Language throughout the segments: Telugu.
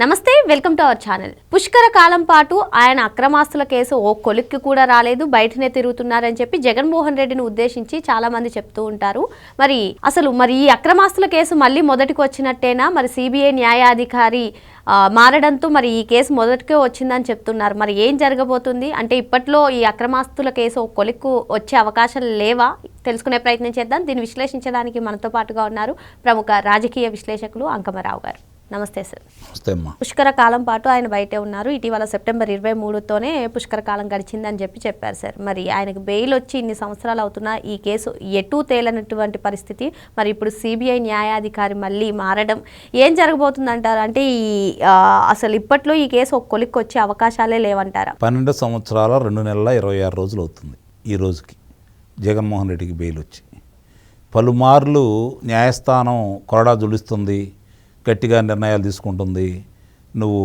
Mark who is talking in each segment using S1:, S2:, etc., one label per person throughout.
S1: నమస్తే, వెల్కమ్ టు అవర్ ఛానల్. పుష్కర కాలం పాటు ఆయన అక్రమాస్తుల కేసు ఓ కొలిక్కి కూడా రాలేదు, బయటనే తిరుగుతున్నారని చెప్పి జగన్మోహన్ రెడ్డిని ఉద్దేశించి చాలా మంది చెప్తూ ఉంటారు. మరి ఈ అక్రమాస్తుల కేసు మళ్ళీ మొదటికి వచ్చినట్టేనా? మరి సిబిఐ న్యాయాధికారి మారడంతో మరి ఈ కేసు మొదటికే వచ్చిందని చెప్తున్నారు. మరి ఏం జరగబోతుంది అంటే ఇప్పట్లో ఈ అక్రమాస్తుల కేసు ఓ కొలిక్కు వచ్చే అవకాశాలు లేవా? తెలుసుకునే ప్రయత్నం చేద్దాం. దీన్ని విశ్లేషించడానికి మనతో పాటుగా ఉన్నారు ప్రముఖ రాజకీయ విశ్లేషకులు అంకమరావు గారు. నమస్తే సార్. పుష్కర కాలం పాటు ఆయన బయటే ఉన్నారు. ఇటీవల సెప్టెంబర్ 23తోనే పుష్కర కాలం గడిచిందని చెప్పారు సార్. మరి ఆయనకు బెయిల్ వచ్చి ఇన్ని సంవత్సరాలు అవుతున్నా ఈ కేసు ఎటూ తేలనటువంటి పరిస్థితి. మరి ఇప్పుడు సిబిఐ న్యాయాధికారి మళ్ళీ మారడం ఏం జరగబోతుందంటారు? అంటే అసలు ఇప్పట్లో ఈ కేసు ఒక కొలిక్కి వచ్చే అవకాశాలే లేవంటారా?
S2: 12 సంవత్సరాల 2 నెలల 26 రోజులు అవుతుంది ఈ రోజుకి జగన్మోహన్ రెడ్డికి బెయిల్ వచ్చి. పలుమార్లు న్యాయస్థానం కొరడా జులుస్తుంది, గట్టిగా నిర్ణయాలు తీసుకుంటుంది, నువ్వు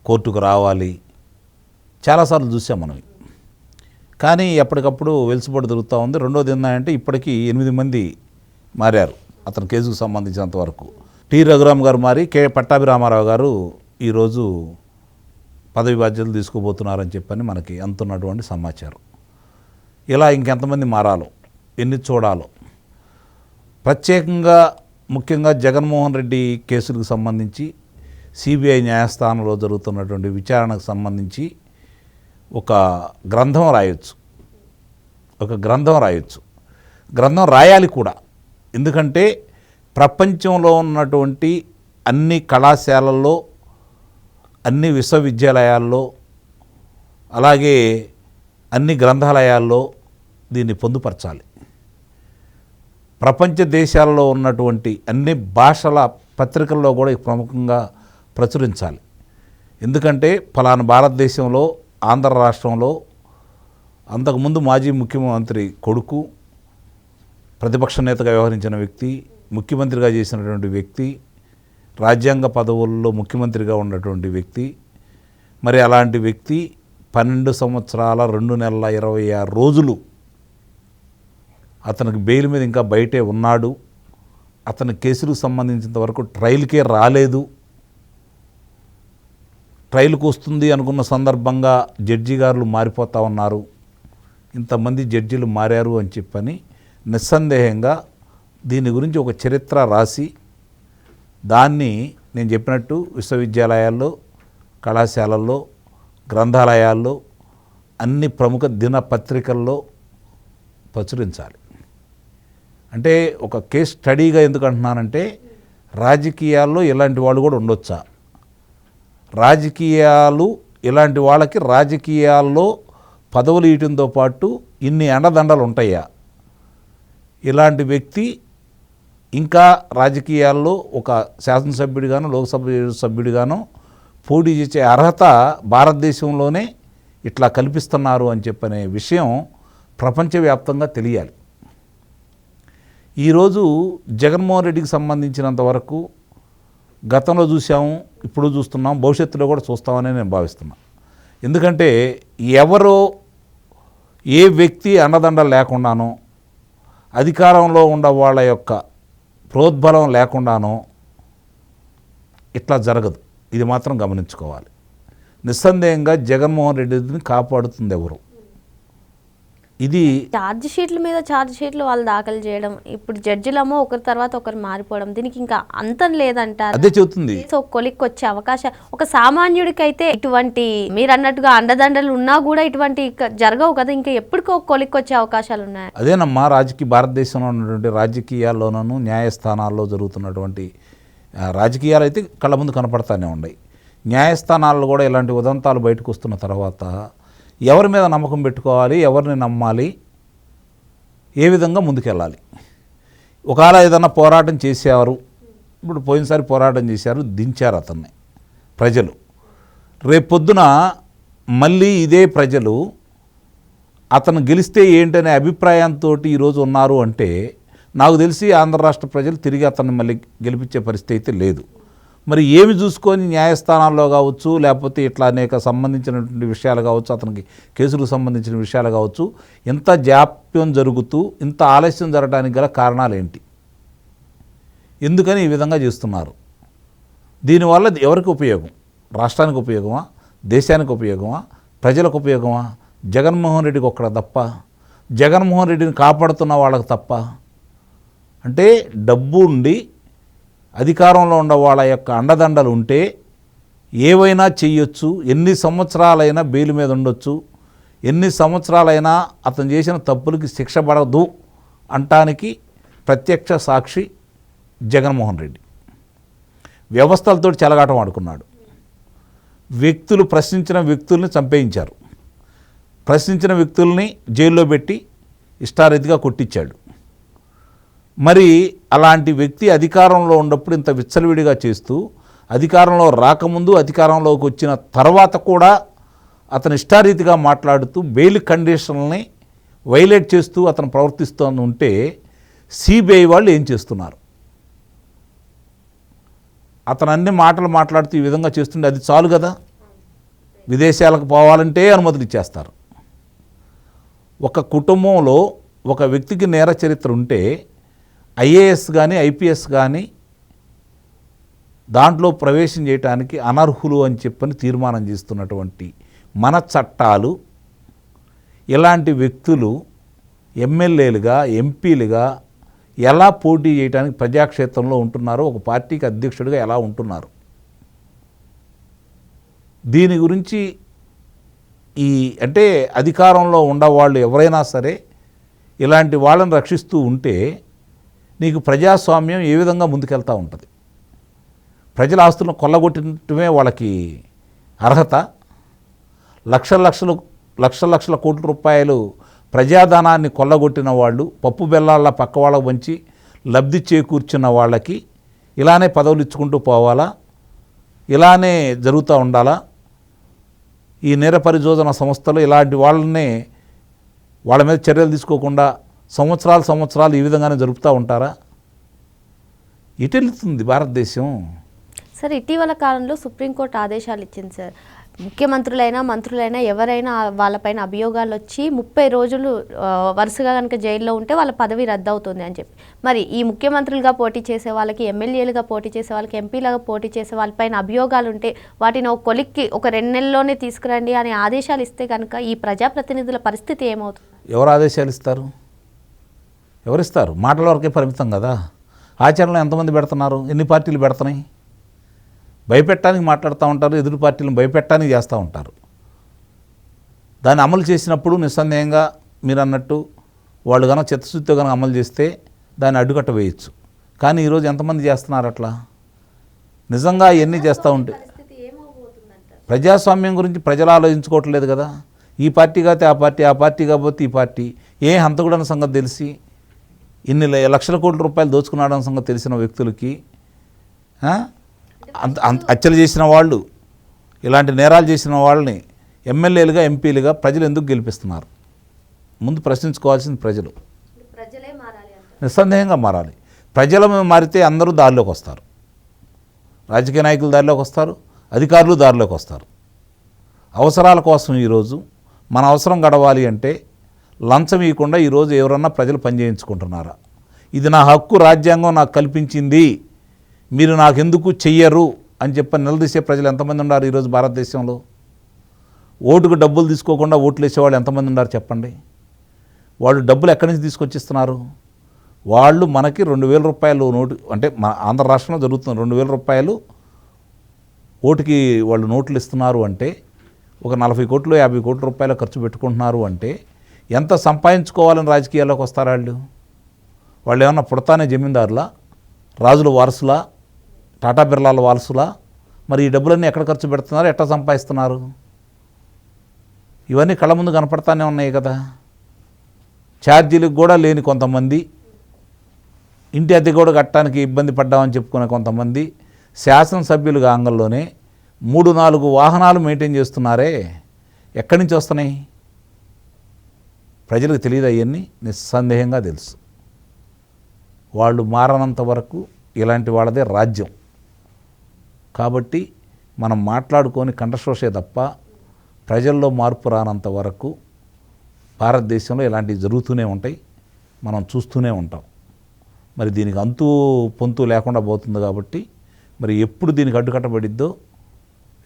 S2: కోర్టుకు రావాలి, చాలాసార్లు చూసాం మనం. కానీ ఎప్పటికప్పుడు వెలుసుబడి దొరుకుతూ ఉంది. రెండోది ఏంటంటే ఇప్పటికీ 8 మంది మారారు అతని కేసుకు సంబంధించినంత వరకు. టి రఘురామ్ గారు మారి పట్టాభిరామారావు గారు ఈరోజు పదవి బాధ్యతలు తీసుకోబోతున్నారని చెప్పని మనకి అందుతున్నటువంటి సమాచారం. ఇలా ఇంకెంతమంది మారాలో, ఎన్ని చూడాలో. ప్రత్యేకంగా ముఖ్యంగా జగన్మోహన్ రెడ్డి కేసులకు సంబంధించి సిబిఐ న్యాయస్థానంలో జరుగుతున్నటువంటి విచారణకు సంబంధించి ఒక గ్రంథం రాయొచ్చు. గ్రంథం రాయాలి కూడా. ఎందుకంటే ప్రపంచంలో ఉన్నటువంటి అన్ని కళాశాలల్లో, అన్ని విశ్వవిద్యాలయాల్లో, అలాగే అన్ని గ్రంథాలయాల్లో దీన్ని పొందుపరచాలి. ప్రపంచ దేశాల్లో ఉన్నటువంటి అన్ని భాషల పత్రికల్లో కూడా ప్రముఖంగా ప్రచురించాలి. ఎందుకంటే ఫలానా భారతదేశంలో, ఆంధ్ర రాష్ట్రంలో అంతకుముందు మాజీ ముఖ్యమంత్రి కొడుకు, ప్రతిపక్ష నేతగా వ్యవహరించిన వ్యక్తి, ముఖ్యమంత్రిగా చేసినటువంటి వ్యక్తి, రాజ్యాంగ పదవుల్లో ముఖ్యమంత్రిగా ఉన్నటువంటి వ్యక్తి, మరి అలాంటి వ్యక్తి 12 సంవత్సరాల 2 నెలల 26 రోజులు అతనికి బెయిల్ మీద ఇంకా బయటే ఉన్నాడు. అతని కేసులకు సంబంధించినంత వరకు ట్రయల్కే రాలేదు. ట్రయల్కి వస్తుంది అనుకున్న సందర్భంగా జడ్జి గారులు మారిపోతూ ఉన్నారు. ఇంతమంది జడ్జీలు మారారు అని చెప్పని నిస్సందేహంగా దీని గురించి ఒక చరిత్ర రాసి దాన్ని నేను చెప్పినట్టు విశ్వవిద్యాలయాల్లో, కళాశాలల్లో, గ్రంథాలయాల్లో, అన్ని ప్రముఖ దినపత్రికల్లో ప్రచురించాలి. అంటే ఒక కేస్ స్టడీగా ఎందుకు అంటున్నానంటే రాజకీయాల్లో ఇలాంటి వాళ్ళు కూడా ఉండొచ్చా? ఇలాంటి వాళ్ళకి రాజకీయాల్లో పదవులు ఇవ్వడంతో పాటు ఇన్ని అండదండలు ఉంటాయా? ఇలాంటి వ్యక్తి ఇంకా రాజకీయాల్లో ఒక శాసనసభ్యుడిగానో, లోక్సభ సభ్యుడిగానో పోటీ చేసే అర్హత భారతదేశంలోనే ఇట్లా కల్పిస్తున్నారు అని చెప్పనే విషయం ప్రపంచవ్యాప్తంగా తెలియాలి. ఈరోజు జగన్మోహన్ రెడ్డికి సంబంధించినంత వరకు గతంలో చూసాము, ఇప్పుడు చూస్తున్నాం, భవిష్యత్తులో కూడా చూస్తామని నేను భావిస్తున్నాను. ఎందుకంటే ఏ వ్యక్తి అండదండ లేకుండానో, అధికారంలో ఉన్న వాళ్ళ యొక్క ప్రోద్బలం లేకుండానో ఇట్లా జరగదు. ఇది మాత్రం గమనించుకోవాలి. నిస్సందేహంగా జగన్మోహన్ రెడ్డిని కాపాడుతుంది ఎవరు? ఇది
S1: ఛార్జ్ షీట్లు వాళ్ళు దాఖలు చేయడం, ఇప్పుడు జడ్జిలమో ఒకరి తర్వాత ఒకరు మారిపోవడం, దీనికి ఇంకా అంతం లేదంటారు.
S2: అదే చెబుతుంది.
S1: సో కొలిక్కి వచ్చే అవకాశం ఒక సామాన్యుడికైతే ఇటువంటి మీరు అన్నట్టుగా అండదండలు ఉన్నా కూడా ఇటువంటి జరగవు కదా, ఇంకా ఎప్పటికో కొలిక్కి వచ్చే అవకాశాలు ఉన్నాయి.
S2: అదేనమ్మా, భారతదేశంలో ఉన్నటువంటి రాజకీయాల్లోనూ న్యాయస్థానాల్లో జరుగుతున్నటువంటి రాజకీయాలు అయితే కళ్ళ ముందు కనపడతానే ఉన్నాయి. న్యాయస్థానాల్లో కూడా ఇలాంటి ఉదంతాలు బయటకు వస్తున్న తర్వాత ఎవరి మీద నమ్మకం పెట్టుకోవాలి, ఎవరిని నమ్మాలి, ఏ విధంగా ముందుకెళ్ళాలి? ఒకవేళ ఏదన్నా పోరాటం చేసేవారు, ఇప్పుడు పోయినసారి పోరాటం చేశారు, దించారు అతన్ని ప్రజలు. రేపొద్దున మళ్ళీ ఇదే ప్రజలు అతను గెలిస్తే ఏంటనే అభిప్రాయంతో ఈరోజు ఉన్నారు అంటే నాకు తెలిసి ఆంధ్ర రాష్ట్ర ప్రజలు తిరిగి అతన్ని మళ్ళీ గెలిపించే పరిస్థితి అయితే లేదు. మరి ఏమి చూసుకొని న్యాయస్థానాల్లో కావచ్చు, లేకపోతే ఇట్లా అనేక సంబంధించినటువంటి విషయాలు కావచ్చు, అతనికి కేసులకు సంబంధించిన విషయాలు కావచ్చు, ఇంత జాప్యం జరుగుతూ ఇంత ఆలస్యం జరగడానికి గల కారణాలు ఏంటి? ఎందుకని ఈ విధంగా చేస్తున్నారు? దీనివల్ల ఎవరికి ఉపయోగం? రాష్ట్రానికి ఉపయోగమా, దేశానికి ఉపయోగమా, ప్రజలకు ఉపయోగమా? జగన్మోహన్ రెడ్డికి ఒక్కడ తప్ప, జగన్మోహన్ రెడ్డిని కాపాడుతున్న వాళ్ళకి తప్ప. అంటే డబ్బు ఉండి అధికారంలో ఉన్న వాళ్ళ యొక్క అండదండలు ఉంటే ఏవైనా చెయ్యొచ్చు, ఎన్ని సంవత్సరాలైనా బెయిల్ మీద ఉండొచ్చు, ఎన్ని సంవత్సరాలైనా అతను చేసిన తప్పులకి శిక్ష పడదు అంటానికి ప్రత్యక్ష సాక్షి జగన్మోహన్ రెడ్డి. వ్యవస్థలతో చెలగాటం ఆడుకున్నాడు. వ్యక్తులు ప్రశ్నించిన వ్యక్తుల్ని చంపేయించారు, ప్రశ్నించిన వ్యక్తుల్ని జైల్లో పెట్టి ఇష్టారీతిగా కొట్టించాడు. మరి అలాంటి వ్యక్తి అధికారంలో ఉన్నప్పుడు ఇంత విచ్చలవిడిగా చేస్తూ, అధికారంలో రాకముందు అధికారంలోకి వచ్చిన తర్వాత కూడా అతను ఇష్టారీతిగా మాట్లాడుతూ బెయిల్ కండిషన్లని వైలేట్ చేస్తూ అతను ప్రవర్తిస్తూ ఉంటే సిబిఐ వాళ్ళు ఏం చేస్తున్నారు? అతను అన్ని మాటలు మాట్లాడుతూ ఈ విధంగా చేస్తుంటే అది చాలు కదా, విదేశాలకు పోవాలంటే అనుమతులు ఇచ్చేస్తారు. ఒక కుటుంబంలో ఒక వ్యక్తికి నేర చరిత్ర ఉంటే ఐఏఎస్ కానీ ఐపీఎస్ కానీ దాంట్లో ప్రవేశం చేయడానికి అనర్హులు అని చెప్పని తీర్మానం చేస్తున్నటువంటి మన చట్టాలు ఇలాంటి వ్యక్తులు ఎమ్మెల్యేలుగా, ఎంపీలుగా ఎలా పోటీ చేయడానికి ప్రజాక్షేత్రంలో ఉంటున్నారో, ఒక పార్టీకి అధ్యక్షుడిగా ఎలా ఉంటున్నారు? దీని గురించి అంటే అధికారంలో ఉండవాళ్ళు ఎవరైనా సరే ఇలాంటి వాళ్ళని రక్షిస్తూ ఉంటే నీకు ప్రజాస్వామ్యం ఏ విధంగా ముందుకెళ్తూ ఉంటుంది? ప్రజల ఆస్తులను కొల్లగొట్టడమే వాళ్ళకి అర్హత? లక్షల కోట్ల రూపాయలు ప్రజాధనాన్ని కొల్లగొట్టిన వాళ్ళు, పప్పు బెల్లాల పక్క వాళ్ళకు వంచి లబ్ధి చేకూర్చున్న వాళ్ళకి ఇలానే పదవులు ఇచ్చుకుంటూ పోవాలా? ఇలానే జరుగుతూ ఉండాలా? ఈ నేర పరిశోధన సంస్థలు ఇలాంటి వాళ్ళనే వాళ్ళ మీద చర్యలు తీసుకోకుండా సంవత్సరాలు ఈ విధంగానే జరుపుతూ ఉంటారా? ఎటెళ్తుంది భారతదేశం?
S1: సార్, ఇటీవల కాలంలో సుప్రీంకోర్టు ఆదేశాలు ఇచ్చింది సార్. ముఖ్యమంత్రులైనా మంత్రులైనా ఎవరైనా వాళ్ళపైన అభియోగాలు వచ్చి 30 రోజులు వరుసగా కనుక జైల్లో ఉంటే వాళ్ళ పదవి రద్దు అవుతుంది అని చెప్పి, మరి ఈ ముఖ్యమంత్రులుగా పోటీ చేసే వాళ్ళకి, ఎమ్మెల్యేలుగా పోటీ చేసే వాళ్ళకి, ఎంపీలుగా పోటీ చేసే వాళ్ళపైన అభియోగాలు ఉంటే వాటిని ఒక కొలిక్కి ఒక 2 నెలల్లోనే తీసుకురండి అని ఆదేశాలు ఇస్తే కనుక ఈ ప్రజాప్రతినిధుల పరిస్థితి ఏమవుతుంది?
S2: ఎవరు ఆదేశాలు ఇస్తారు? ఎవరిస్తారు? మాటల వరకే పరిమితం కదా. ఆచరణలో ఎంతమంది పెడుతున్నారు? ఎన్ని పార్టీలు పెడుతున్నాయి? భయపెట్టడానికి మాట్లాడుతూ ఉంటారు, ఎదురు పార్టీలను భయపెట్టడానికి చేస్తూ ఉంటారు. దాన్ని అమలు చేసినప్పుడు నిస్సందేహంగా మీరు అన్నట్టు వాళ్ళు కనుక చిత్తశుద్ధితో కనుక అమలు చేస్తే దాన్ని అడ్డుకట్ట వేయచ్చు. కానీ ఈరోజు ఎంతమంది చేస్తున్నారు అట్లా? నిజంగా ఇవన్నీ చేస్తూ ఉంటే ప్రజాస్వామ్యం గురించి ప్రజలు ఆలోచించుకోవట్లేదు కదా. ఈ పార్టీ కాతే ఆ పార్టీ, ఆ పార్టీ కాకపోతే ఈ పార్టీ. హంతకుడన్న సంగతి తెలిసి ఇన్ని లక్షల కోట్ల రూపాయలు దోచుకున్నాడన్న సంగతి తెలిసిన వ్యక్తులకి హత్యలు చేసిన వాళ్ళు, ఇలాంటి నేరాలు చేసిన వాళ్ళని ఎమ్మెల్యేలుగా, ఎంపీలుగా ప్రజలు ఎందుకు గెలిపిస్తున్నారు? ముందు ప్రశ్నించుకోవాల్సింది ప్రజలు. నిస్సందేహంగా మారాలి. ప్రజలు మారితే అందరూ దారిలోకి వస్తారు. రాజకీయ నాయకులు దారిలోకి వస్తారు, అధికారులు దారిలోకి వస్తారు. అవసరాల కోసం ఈరోజు మన అవసరం గడవాలి అంటే లంచం ఇవ్వకుండా ఈరోజు ఎవరన్నా ప్రజలు పనిచేయించుకుంటున్నారా? ఇది నా హక్కు, రాజ్యాంగం నాకు కల్పించింది, మీరు నాకెందుకు చెయ్యరు అని చెప్పి నిలదీసే ప్రజలు ఎంతమంది ఉన్నారు ఈరోజు భారతదేశంలో? ఓటుకు డబ్బులు తీసుకోకుండా ఓట్లు వేసేవాళ్ళు ఎంతమంది ఉన్నారు చెప్పండి? వాళ్ళు డబ్బులు ఎక్కడి నుంచి తీసుకొచ్చిస్తున్నారు? వాళ్ళు మనకి 2,000 రూపాయలు నోటు, అంటే మన ఆంధ్ర రాష్ట్రంలో జరుగుతుంది, 2,000 రూపాయలు ఓటుకి వాళ్ళు నోట్లు ఇస్తున్నారు అంటే ఒక 40 కోట్లు 50 కోట్ల రూపాయలు ఖర్చు పెట్టుకుంటున్నారు అంటే ఎంత సంపాదించుకోవాలని రాజకీయాల్లోకి వస్తారు వాళ్ళు? వాళ్ళు ఏమన్నా పుడతానే జమీందారులా, రాజుల వారసులా, టాటా బిర్లాల వారసులా? మరి ఈ డబ్బులన్నీ ఎక్కడ ఖర్చు పెడుతున్నారు, ఎట్లా సంపాదిస్తున్నారు? ఇవన్నీ కళ్ళ ముందు కనపడతానే ఉన్నాయి కదా. ఛార్జీలకు కూడా లేని కొంతమంది, ఇంటి అద్దె కూడా కట్టడానికి ఇబ్బంది పడ్డామని చెప్పుకునే కొంతమంది శాసనసభ్యులుగా ఆంగల్లోనే 3-4 వాహనాలు మెయింటైన్ చేస్తున్నారే, ఎక్కడి నుంచి వస్తున్నాయి? ప్రజలకు తెలియదు అవన్నీ? నిస్సందేహంగా తెలుసు. వాళ్ళు మారనంత వరకు ఇలాంటి వాళ్ళదే రాజ్యం. కాబట్టి మనం మాట్లాడుకొని కంఠశోషే తప్ప ప్రజల్లో మార్పు రానంత వరకు భారతదేశంలో ఇలాంటివి జరుగుతూనే ఉంటాయి, మనం చూస్తూనే ఉంటాం. మరి దీనికి అంతు పొంతు లేకుండా పోతుంది. కాబట్టి మరి ఎప్పుడు దీనికి అడ్డుకట్టబడిద్దో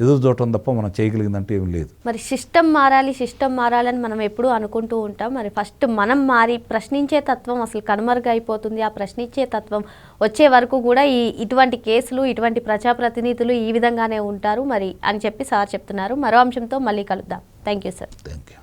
S2: ఎదురు చూడటం తప్ప మనం చేయగలిగిందంటే ఏం లేదు.
S1: మరి సిస్టమ్ మారాలని మనం ఎప్పుడూ అనుకుంటూ ఉంటాం. మరి ఫస్ట్ మనం మారి ప్రశ్నించే తత్వం అసలు కనుమరుగైపోతుంది. ఆ ప్రశ్నించే తత్వం వచ్చే వరకు కూడా ఇటువంటి కేసులు, ఇటువంటి ప్రజాప్రతినిధులు ఈ విధంగానే ఉంటారు మరి అని చెప్పి సార్ చెప్తున్నారు. మరో అంశంతో మళ్ళీ కలుద్దాం. Thank you sir.
S2: Thank you.